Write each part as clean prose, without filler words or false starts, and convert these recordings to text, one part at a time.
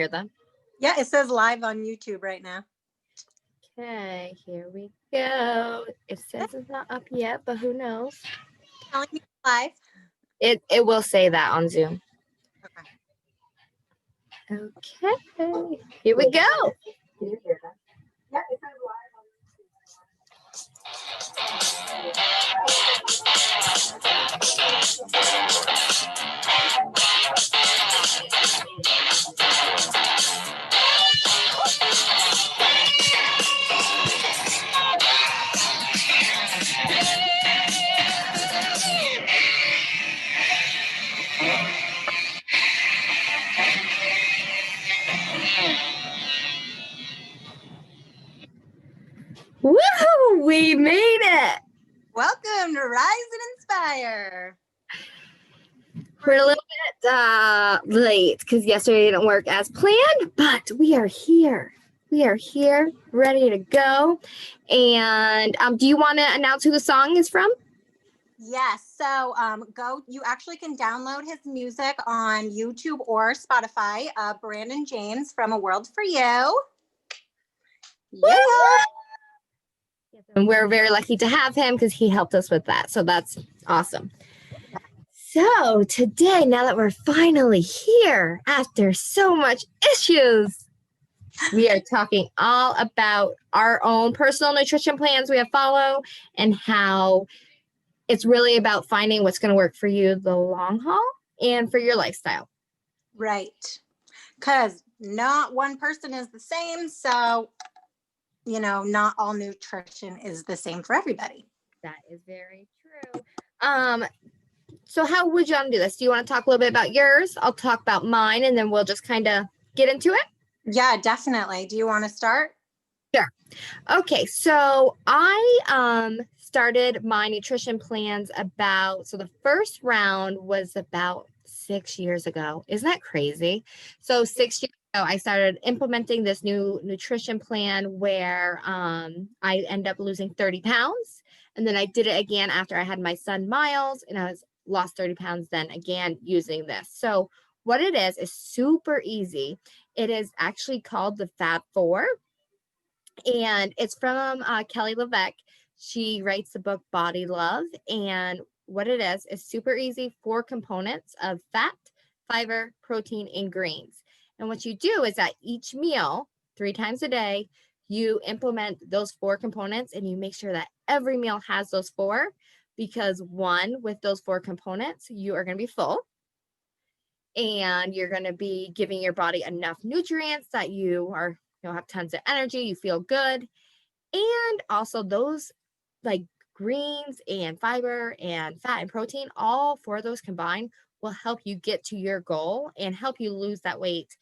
Hear them? Yeah, it says live on YouTube right now. Okay, here we go. It says it's not up yet, but who knows? Telling me live. It will say that on Zoom. Okay. Okay, here we go. Can you hear that? Yeah, it says live on Woo! We made it. Welcome to Rise and Inspire. We're a little bit late because yesterday didn't work as planned, but we are here. We are here, ready to go. And do you want to announce who the song is from? Yes, so you actually can download his music on YouTube or Spotify. Brandon James from A World for You. Yeah. And we're very lucky to have him because he helped us with that. So that's awesome. So today, now that we're finally here after so much issues, we are talking all about our own personal nutrition plans we have follow and how it's really about finding what's going to work for you the long haul and for your lifestyle. Right. Because not one person is the same. So, not all nutrition is the same for everybody. That is very true. So how would you want to do this? Do you want to talk a little bit about yours? I'll talk about mine and then we'll just kind of get into it. Yeah, definitely. Do you want to start? Sure. Okay, so I started my nutrition plans so the first round was about 6 years ago. Isn't that crazy? So 6 years ago, I started implementing this new nutrition plan where I end up losing 30 pounds. And then I did it again after I had my son Miles, and I lost 30 pounds then again using this. So what it is super easy. It is actually called the Fab Four. And it's from Kelly LeVeque. She writes the book Body Love. And what it is super easy. 4 components of fat, fiber, protein, and greens. And what you do is at each meal, 3 times a day, you implement those 4 components and you make sure that every meal has those 4, because with those 4 components, you are going to be full. And you're going to be giving your body enough nutrients that you'll have tons of energy, you feel good. And also those like greens and fiber and fat and protein, all 4 of those combined will help you get to your goal and help you lose that weight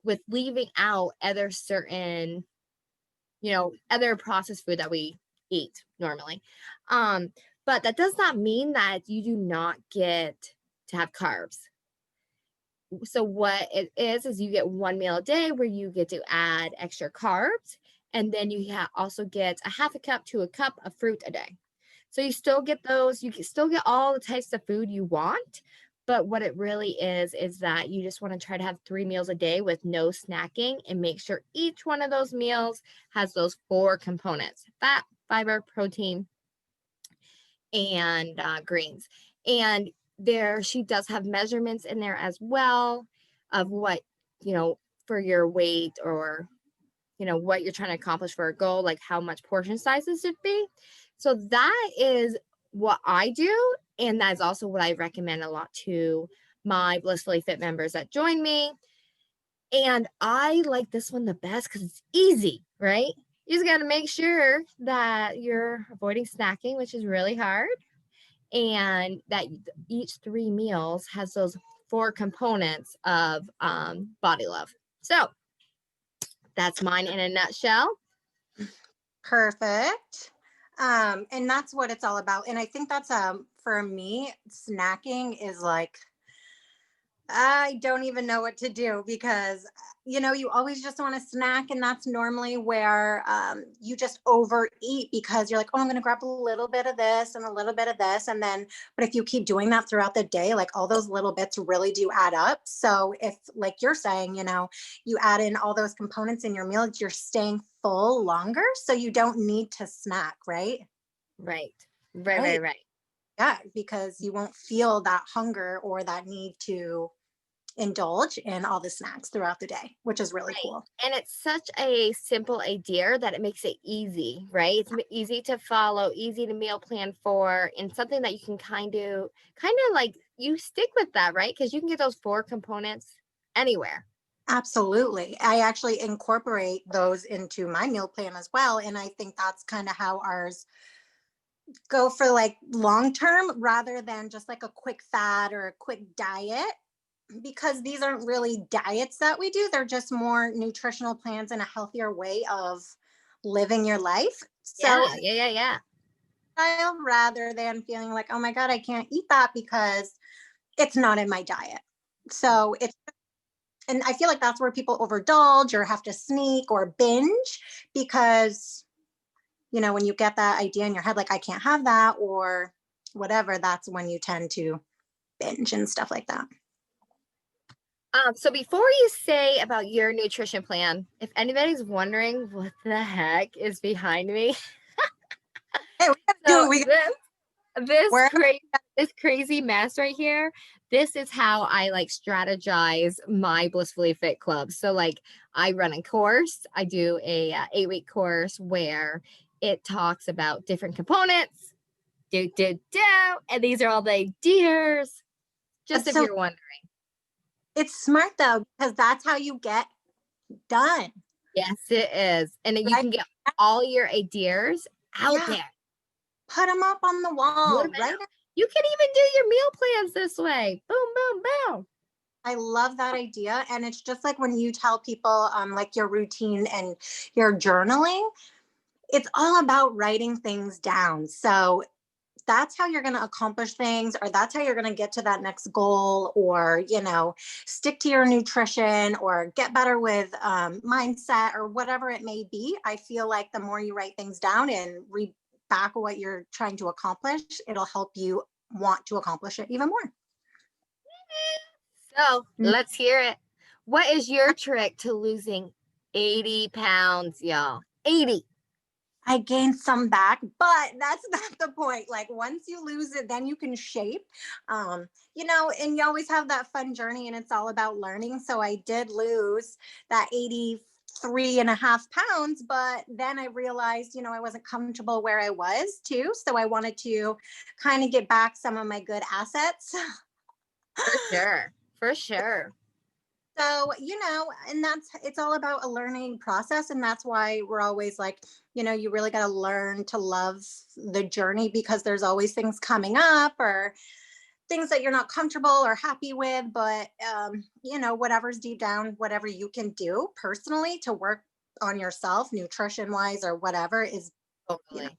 with leaving out other certain, other processed food that we eat normally. But that does not mean that you do not get to have carbs. So what it is you get 1 meal a day where you get to add extra carbs, and then you also get a half a cup to a cup of fruit a day. So you still get those, you can still get all the types of food you want, but what it really is that you just want to try to have 3 meals a day with no snacking and make sure each one of those meals has those 4 components: fat, fiber, protein, and greens. And she does have measurements in there as well of what, for your weight or, what you're trying to accomplish for a goal, like how much portion sizes should be. So that is what I do. And that's also what I recommend a lot to my Blissfully Fit members that join me. And I like this one the best because it's easy, right? You just got to make sure that you're avoiding snacking, which is really hard, and that each 3 meals has those 4 components of Body Love. So that's mine in a nutshell. Perfect. And that's what it's all about. And I think that's for me, snacking is like, I don't even know what to do, because you always just want a snack, and that's normally where you just overeat because you're like, oh, I'm going to grab a little bit of this and a little bit of this. And then, but if you keep doing that throughout the day, like all those little bits really do add up. So if, like you're saying, you add in all those components in your meal, you're staying full longer. So you don't need to snack, right? Right. Right, Right. right, right. Yeah, because you won't feel that hunger or that need to indulge in all the snacks throughout the day, which is really Right. cool. And it's such a simple idea that it makes it easy, right? It's easy to follow, easy to meal plan for, and something that you can kind of like you stick with that, right? Because you can get those four components anywhere. Absolutely. I actually incorporate those into my meal plan as well. And I think that's kind of how ours go for like long term rather than just like a quick fad or a quick diet, because these aren't really diets that we do. They're just more nutritional plans and a healthier way of living your life. So, Yeah, yeah, yeah, yeah. rather than feeling like, oh my God, I can't eat that because it's not in my diet. So it's, and I feel like that's where people overindulge or have to sneak or binge because, when you get that idea in your head, like, I can't have that or whatever, that's when you tend to binge and stuff like that. So before you say about your nutrition plan, if anybody's wondering what the heck is behind me, Hey, we gotta do so it. We gotta, this we're, crazy mess right here, this is how I like strategize my Blissfully Fit Club. So like I run a course, I do a 8-week course where it talks about different components, and these are all the ideas, just that's if so, you're wondering. it's smart though, because that's how you get done, Yes, it is. And then you right? can get all your ideas out Yeah. there. Put them up on the Put wall, 'em right? out. You can even do your meal plans this way. Boom, boom, boom. I love that idea. And it's just like when you tell people like your routine and your journaling, it's all about writing things down. So that's how you're going to accomplish things, or that's how you're going to get to that next goal, or stick to your nutrition or get better with mindset or whatever it may be. I feel like the more you write things down and read back what you're trying to accomplish, it'll help you want to accomplish it even more. So Mm. let's hear it. What is your trick to losing 80 pounds, y'all? 80. I gained some back, but that's not the point. Like once you lose it, then you can shape. And you always have that fun journey and it's all about learning. So I did lose that 83.5 pounds, but then I realized, I wasn't comfortable where I was too. So I wanted to kind of get back some of my good assets. For sure. For sure. So, and it's all about a learning process. And that's why we're always like, you really got to learn to love the journey, because there's always things coming up or things that you're not comfortable or happy with. But, whatever's deep down, whatever you can do personally to work on yourself, nutrition wise or whatever, is, Totally.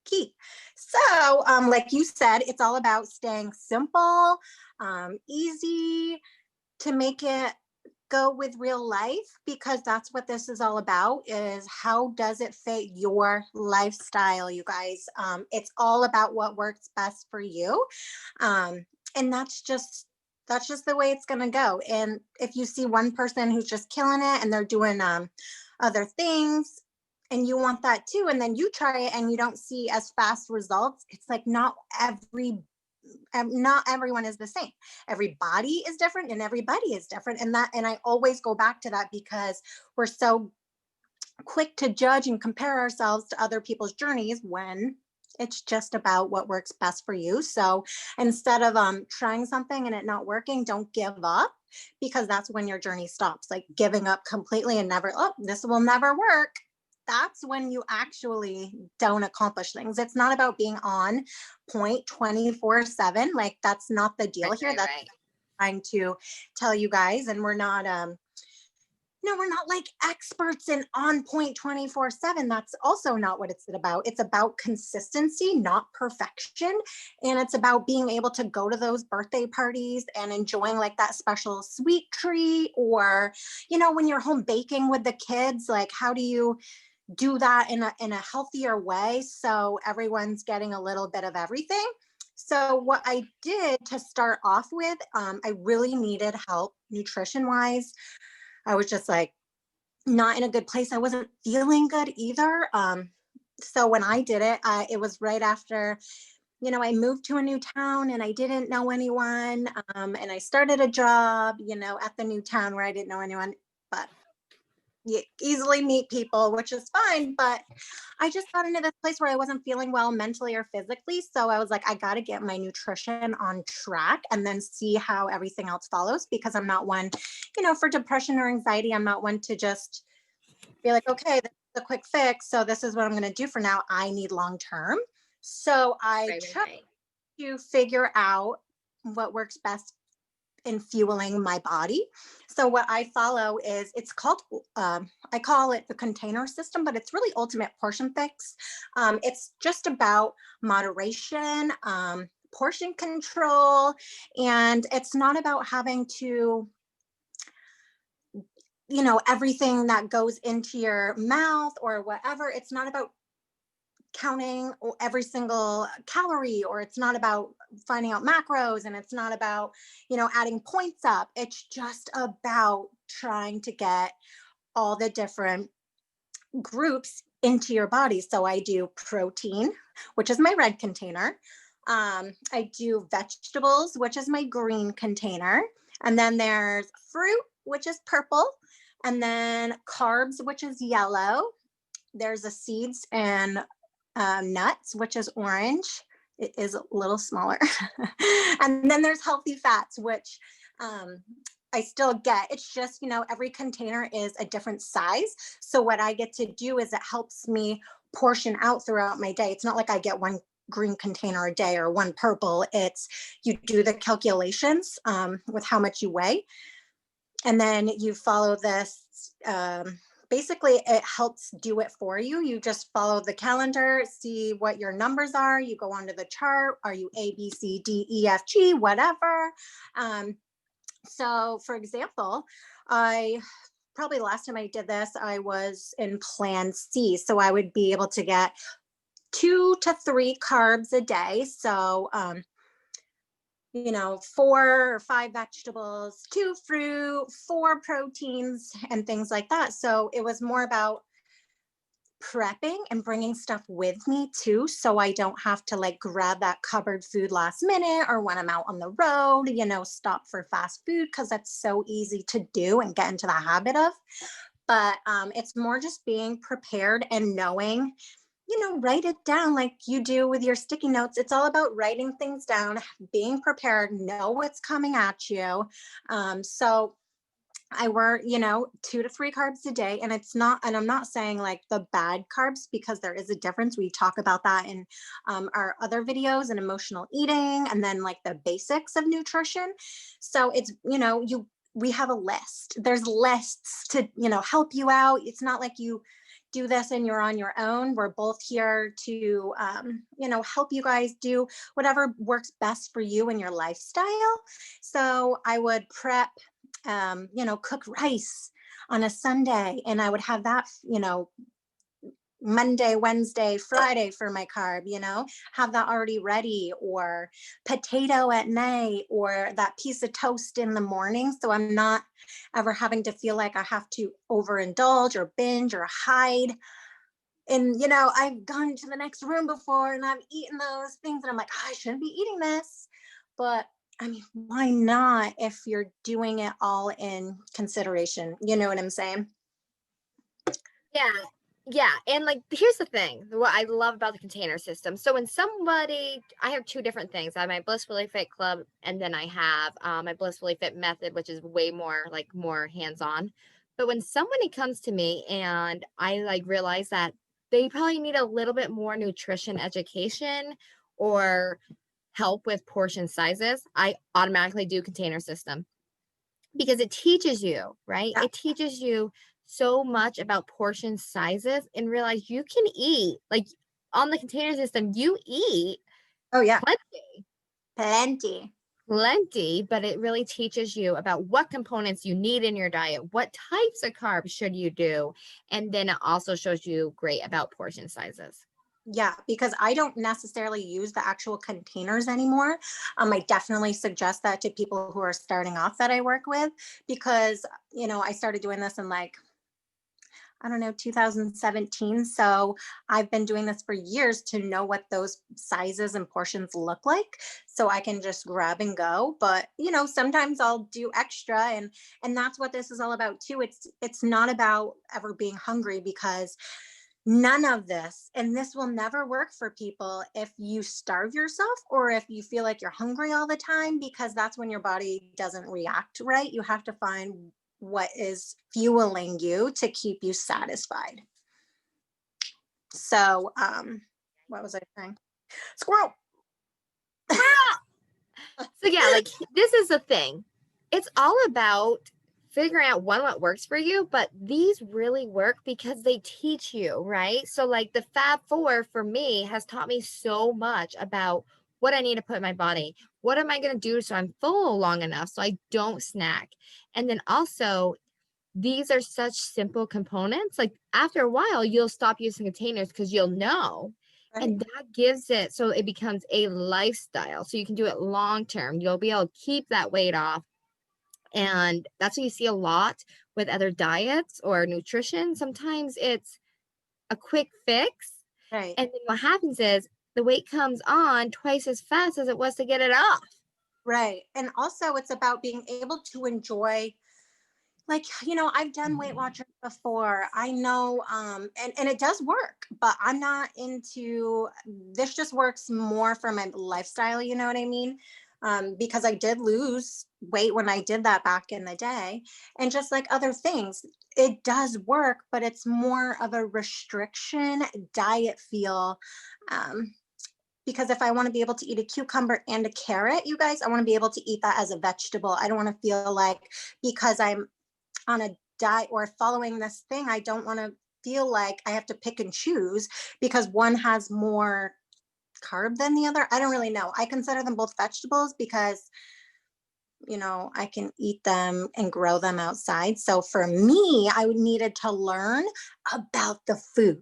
key. So, like you said, it's all about staying simple, easy to make it go with real life, because that's what this is all about, is how does it fit your lifestyle, you guys. It's all about what works best for you, and that's just the way it's going to go. And if you see one person who's just killing it and they're doing other things, and you want that too, and then you try it and you don't see as fast results, it's like not everyone is the same. Every body is different and everybody is different. And I always go back to that, because we're so quick to judge and compare ourselves to other people's journeys when it's just about what works best for you. So instead of trying something and it not working, don't give up, because that's when your journey stops. Like giving up completely and never, oh, this will never work, that's when you actually don't accomplish things. It's not about being on point 24/7. Like that's not the deal Right, here. right, That's right. trying to tell you guys. And we're not no, we're not like experts and on point 24/7. That's also not what it's about. It's about consistency, not perfection. And it's about being able to go to those birthday parties and enjoying like that special sweet treat, or, when you're home baking with the kids, like how do you do that in a healthier way so everyone's getting a little bit of everything. So what I did to start off with, I really needed help nutrition wise. I was just like not in a good place. I wasn't feeling good either. So when I did it, it was right after, I moved to a new town and I didn't know anyone. And I started a job, at the new town where I didn't know anyone, but you easily meet people, which is fine. But I just got into this place where I wasn't feeling well mentally or physically. So I was like, I got to get my nutrition on track and then see how everything else follows, because I'm not one, for depression or anxiety, I'm not one to just be like, okay, this is a quick fix. So this is what I'm going to do for now. I need long term. So I Right, right, tried right. to figure out what works best in fueling my body. So what I follow is, it's called, I call it the container system, but it's really Ultimate Portion Fix. It's just about moderation, portion control, and it's not about having to, everything that goes into your mouth or whatever. It's not about counting every single calorie, or it's not about finding out macros, and it's not about adding points up. It's just about trying to get all the different groups into your body. So I do protein, which is my red container. I do vegetables, which is my green container, and then there's fruit, which is purple, and then carbs, which is yellow. There's a seeds and nuts, which is orange. It is a little smaller. And then there's healthy fats, which I still get. It's just, every container is a different size. So what I get to do is it helps me portion out throughout my day. It's not like I get one green container a day or one purple. It's, you do the calculations with how much you weigh, and then you follow this. Basically, it helps do it for you. You just follow the calendar, see what your numbers are. You go onto the chart. Are you A, B, C, D, E, F, G, whatever? So, for example, I probably last time I did this, I was in Plan C. So I would be able to get 2 to 3 carbs a day. So 4 or 5 vegetables, 2 fruit, 4 proteins, and things like that. So it was more about prepping and bringing stuff with me too, so I don't have to like grab that cupboard food last minute, or when I'm out on the road, stop for fast food, because that's so easy to do and get into the habit of. But it's more just being prepared and knowing, write it down like you do with your sticky notes. It's all about writing things down, being prepared, know what's coming at you. So I work, 2 to 3 carbs a day. And I'm not saying like the bad carbs, because there is a difference. We talk about that in our other videos, and emotional eating, and then like the basics of nutrition. So it's, we have a list. There's lists to, help you out. It's not like you do this and you're on your own. We're both here to, help you guys do whatever works best for you and your lifestyle. So I would prep, cook rice on a Sunday, and I would have that, Monday, Wednesday, Friday for my carb, have that already ready, or potato at night, or that piece of toast in the morning. So I'm not ever having to feel like I have to overindulge or binge or hide. And, I've gone to the next room before and I've eaten those things and I'm like, I shouldn't be eating this. But I mean, why not if you're doing it all in consideration? You know what I'm saying? Yeah. Yeah. And like, here's the thing, what I love about the container system. So when I have two different things. I have my Blissfully Fit Club, and then I have my Blissfully Fit Method, which is way more hands-on. But when somebody comes to me and I like realize that they probably need a little bit more nutrition education or help with portion sizes, I automatically do container system, because it teaches you, right? Yeah. It teaches you so much about portion sizes and realize you can eat like on the container system, you eat Oh yeah, plenty, plenty. plenty, but it really teaches you about what components you need in your diet, what types of carbs should you do, and then it also shows you great about portion sizes. Yeah, because I don't necessarily use the actual containers anymore. I definitely suggest that to people who are starting off that I work with because, I started doing this in like, I don't know, 2017. So I've been doing this for years to know what those sizes and portions look like. So I can just grab and go. But, sometimes I'll do extra and that's what this is all about too. It's not about ever being hungry because none of this, and this will never work for people if you starve yourself or if you feel like you're hungry all the time, because that's when your body doesn't react right. You have to find what is fueling you to keep you satisfied. So, what was I saying? Squirrel. So yeah, like this is the thing. It's all about figuring out one what works for you, but these really work because they teach you, right? So like the Fab Four for me has taught me so much about what I need to put in my body. What am I going to do so I'm full long enough so I don't snack? And then also these are such simple components. Like after a while, you'll stop using containers because you'll know. Right. And that gives it so it becomes a lifestyle. So you can do it long term. You'll be able to keep that weight off. And that's what you see a lot with other diets or nutrition. Sometimes it's a quick fix. Right. And then what happens is the weight comes on twice as fast as it was to get it off. Right. And also it's about being able to enjoy, like, I've done Weight Watchers before. I know, and it does work, but I'm not into this. Just works more for my lifestyle, you know what I mean? Because I did lose weight when I did that back in the day, and just like other things, it does work, but it's more of a restriction diet feel. um, because if I want to be able to eat a cucumber and a carrot, you guys, I want to be able to eat that as a vegetable. I don't want to feel like because I'm on a diet or following this thing, I don't want to feel like I have to pick and choose because one has more carb than the other. I don't really know. I consider them both vegetables because, I can eat them and grow them outside. So for me, I needed to learn about the food.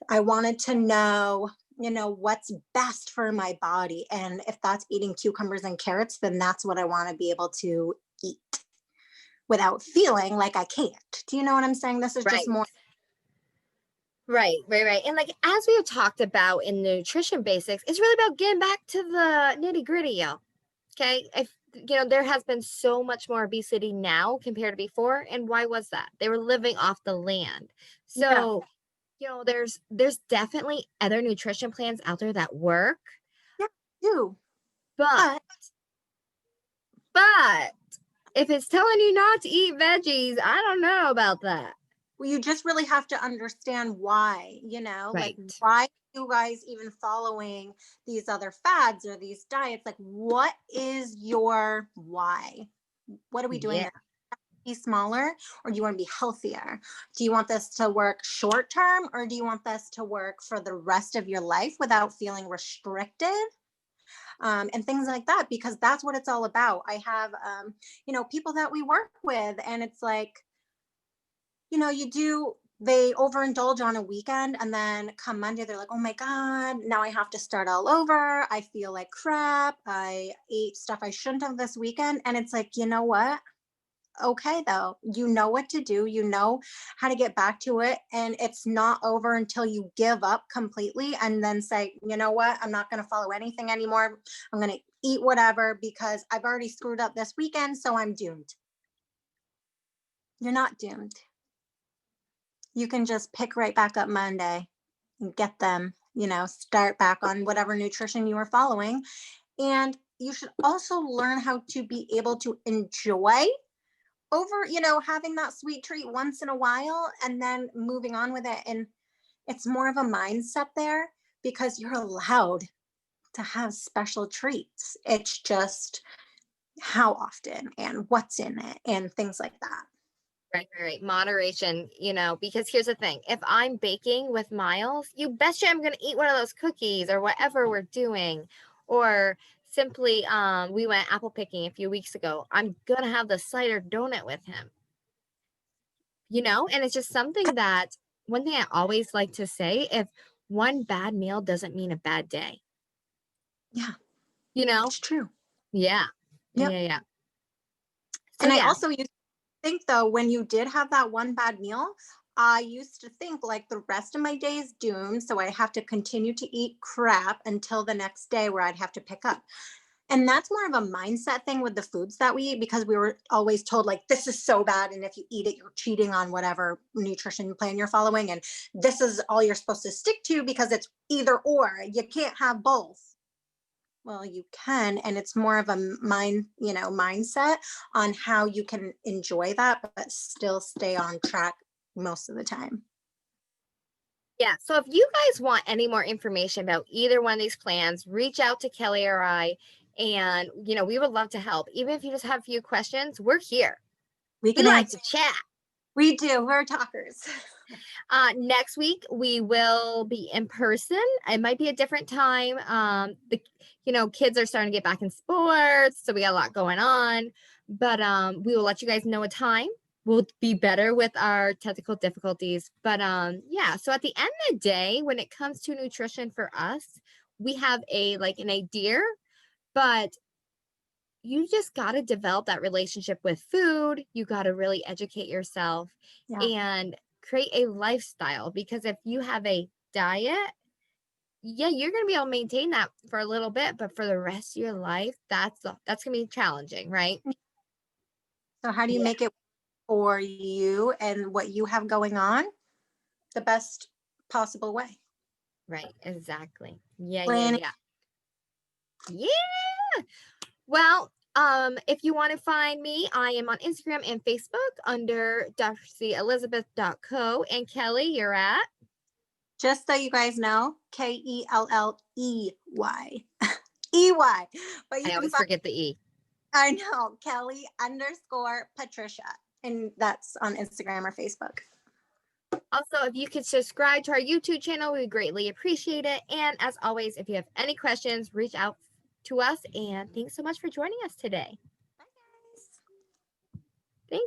I wanted to know, what's best for my body. And if that's eating cucumbers and carrots, then that's what I want to be able to eat without feeling like I can't. Do you know what I'm saying? This is just Right. more. Right, right, right. And like as we have talked about in the nutrition basics, it's really about getting back to the nitty gritty, y'all. Okay. If there has been so much more obesity now compared to before. And why was that? They were living off the land. Yeah, So, there's definitely other nutrition plans out there that work, yeah, do. but But but if it's telling you not to eat veggies, I don't know about that. you just really have to understand why, like Right. why you guys even following these other fads or these diets? Like, what is your why? What are we doing Yeah. this? Be smaller or do you want to be healthier? Do you want this to work short term or do you want this to work for the rest of your life without feeling restricted? And things like that, because that's what it's all about. I have, people that we work with, and it's like, they overindulge on a weekend, and then come Monday, they're like, oh my God, now I have to start all over. I feel like crap. I ate stuff I shouldn't have this weekend. And it's like, you know what? Okay, though, you know what to do, you know how to get back to it, and it's not over until you give up completely and then say, you know what, I'm not going to follow anything anymore. I'm going to eat whatever because I've already screwed up this weekend, so I'm doomed. You're not doomed. You can just pick right back up Monday and get them, start back on whatever nutrition you are following. And you should also learn how to be able to enjoy over, having that sweet treat once in a while and then moving on with it. And it's more of a mindset there because you're allowed to have special treats. It's just how often and what's in it and things like that. Right. Moderation, because here's the thing. If I'm baking with Miles, you betcha I'm gonna eat one of those cookies or whatever we're doing. Or simply, we went apple picking a few weeks ago. I'm gonna have the cider donut with him. And it's just something that one thing I always like to say, if one bad meal doesn't mean a bad day, Yeah, you know? it's true. Yeah. Yep. Yeah. So And I yeah. also used to think though, when you did have that one bad meal, I used to think like the rest of my day is doomed. So I have to continue to eat crap until the next day where I'd have to pick up. And that's more of a mindset thing with the foods that we eat, because we were always told like this is so bad, and if you eat it you're cheating on whatever nutrition plan you're following, and this is all you're supposed to stick to because it's either or, you can't have both. Well, you can, and it's more of a mindset on how you can enjoy that but still stay on track most of the time. Yeah. So if you guys want any more information about either one of these plans, reach out to Kelly or I, and we would love to help. Even if you just have a few questions, we're here. We We can like answer. to chat. We do, we're talkers. Next week we will be in person. It might be a different time. The kids are starting to get back in sports, so we got a lot going on. But we will let you guys know a time. We'll be better with our technical difficulties. But yeah, so at the end of the day, when it comes to nutrition for us, we have an idea, but you just got to develop that relationship with food. You got to really educate yourself Yeah. and create a lifestyle, because if you have a diet, yeah, you're going to be able to maintain that for a little bit, but for the rest of your life, that's going to be challenging, right? So how do you Yeah. make it for you and what you have going on the best possible way? Right, exactly. Yeah. Planning. Yeah. Well, if you want to find me, I am on Instagram and Facebook under DarcyElizabeth.co. And Kelly, you're at? Just so you guys know, Kelley. EY. But you I can always find, forget the E. I know, Kelly_Patricia. And that's on Instagram or Facebook. Also, if you could subscribe to our YouTube channel, we would greatly appreciate it. And as always, if you have any questions, reach out to us. And thanks so much for joining us today.